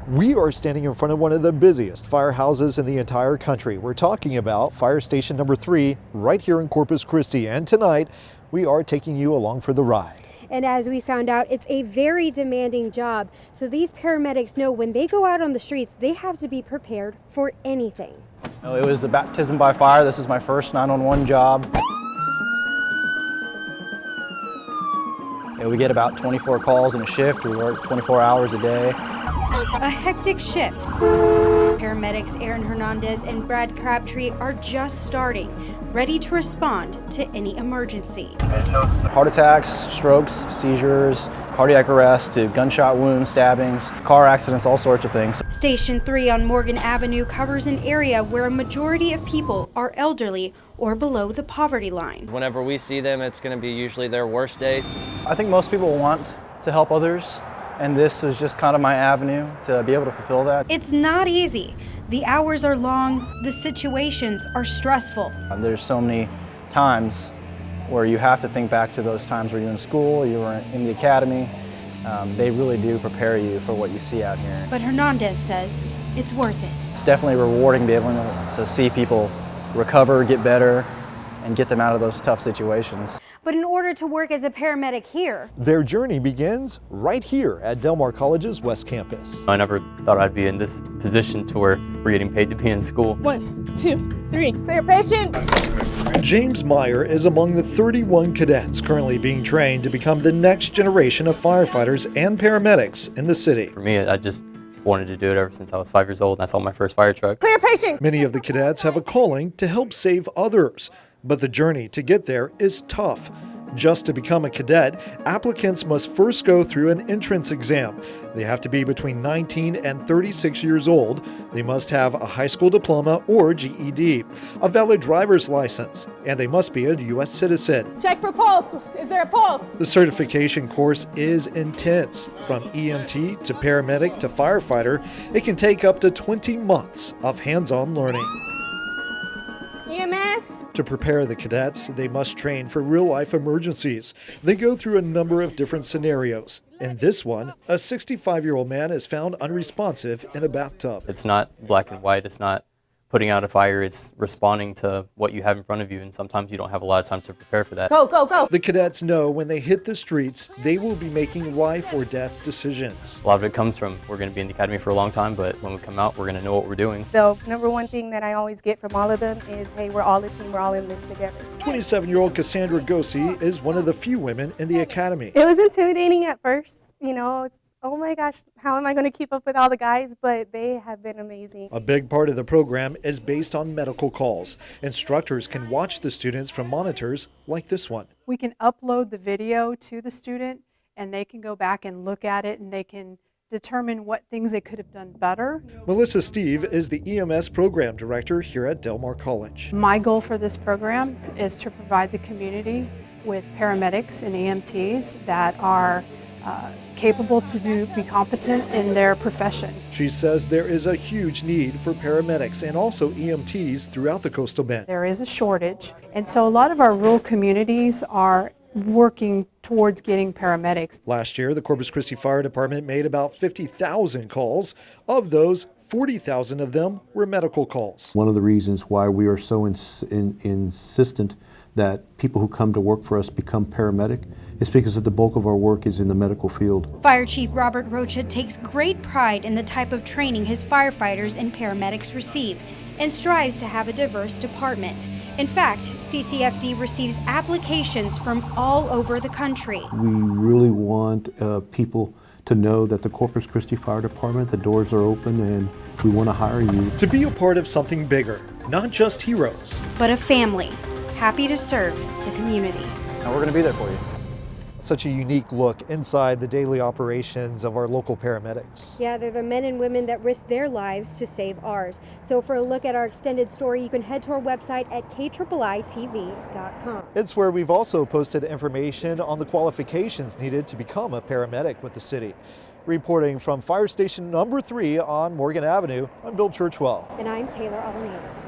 We are standing in front of one of the busiest firehouses in the entire country. We're talking about Fire Station number 3 right here in Corpus Christi, and tonight we are taking you along for the ride. And as we found out, it's a very demanding job. So these paramedics know when they go out on the streets, they have to be prepared for anything. It was a baptism by fire. This is my first 911 job. We get about 24 calls in a shift. We work 24 hours a day. A hectic shift. Paramedics Aaron Hernandez and Brad Crabtree are just starting, ready to respond to any emergency. Heart attacks, strokes, seizures, cardiac arrest to gunshot wounds, stabbings, car accidents, all sorts of things. Station 3 on Morgan Avenue covers an area where a majority of people are elderly or below the poverty line. Whenever we see them, it's going to be usually their worst day. I think most people want to help others, and this is just kind of my avenue to be able to fulfill that. It's not easy. The hours are long, the situations are stressful. There's so many times where you have to think back to those times where you're in school, you were in the academy. They really do prepare you for what you see out here. But Hernandez says it's worth it. It's definitely rewarding to be able to see people recover, get better, and get them out of those tough situations. But in order to work as a paramedic here, their journey begins right here at Del Mar College's West Campus. I never thought I'd be in this position to where we're getting paid to be in school. 1, 2, 3, clear patient. James Meyer is among the 31 cadets currently being trained to become the next generation of firefighters and paramedics in the city. For me, I just wanted to do it ever since I was 5 years old and I saw my first fire truck. Clear patient. Many of the cadets have a calling to help save others, but the journey to get there is tough. Just to become a cadet, applicants must first go through an entrance exam. They have to be between 19 and 36 years old. They must have a high school diploma or GED, a valid driver's license, and they must be a U.S. citizen. Check for pulse. Is there a pulse? The certification course is intense. From EMT to paramedic to firefighter, it can take up to 20 months of hands-on learning. EMS. To prepare the cadets, they must train for real-life emergencies. They go through a number of different scenarios. In this one, a 65-year-old man is found unresponsive in a bathtub. It's not black and white, it's not putting out a fire, it's responding to what you have in front of you, and sometimes you don't have a lot of time to prepare for that. Go, go, go. The cadets know when they hit the streets, they will be making life or death decisions. A lot of it comes from, we're going to be in the academy for a long time, but when we come out, we're going to know what we're doing. The number one thing that I always get from all of them is, hey, we're all a team, we're all in this together. 27-year-old Cassandra Gossi is one of the few women in the academy. It was intimidating at first, it's, oh my gosh, how am I going to keep up with all the guys? But they have been amazing. A big part of the program is based on medical calls. Instructors can watch the students from monitors like this one. We can upload the video to the student and they can go back and look at it and they can determine what things they could have done better. Melissa Steve is the EMS program director here at Del Mar College. My goal for this program is to provide the community with paramedics and EMTs that are capable to be competent in their profession. She says there is a huge need for paramedics and also EMTs throughout the coastal bend. There is a shortage, and so a lot of our rural communities are working towards getting paramedics. Last year, the Corpus Christi Fire Department made about 50,000 calls. Of those, 40,000 of them were medical calls. One of the reasons why we are so insistent that people who come to work for us become paramedic is because the bulk of our work is in the medical field. Fire Chief Robert Rocha takes great pride in the type of training his firefighters and paramedics receive and strives to have a diverse department. In fact, CCFD receives applications from all over the country. We really want people to know that the Corpus Christi Fire Department, the doors are open and we want to hire you. To be a part of something bigger, not just heroes, but a family happy to serve the community. And we're going to be there for you. Such a unique look inside the daily operations of our local paramedics. Yeah, they're the men and women that risk their lives to save ours. So for a look at our extended story, you can head to our website at kiiitv.com. It's where we've also posted information on the qualifications needed to become a paramedic with the city. Reporting from Fire Station number 3 on Morgan Avenue, I'm Bill Churchwell. And I'm Taylor Alanis.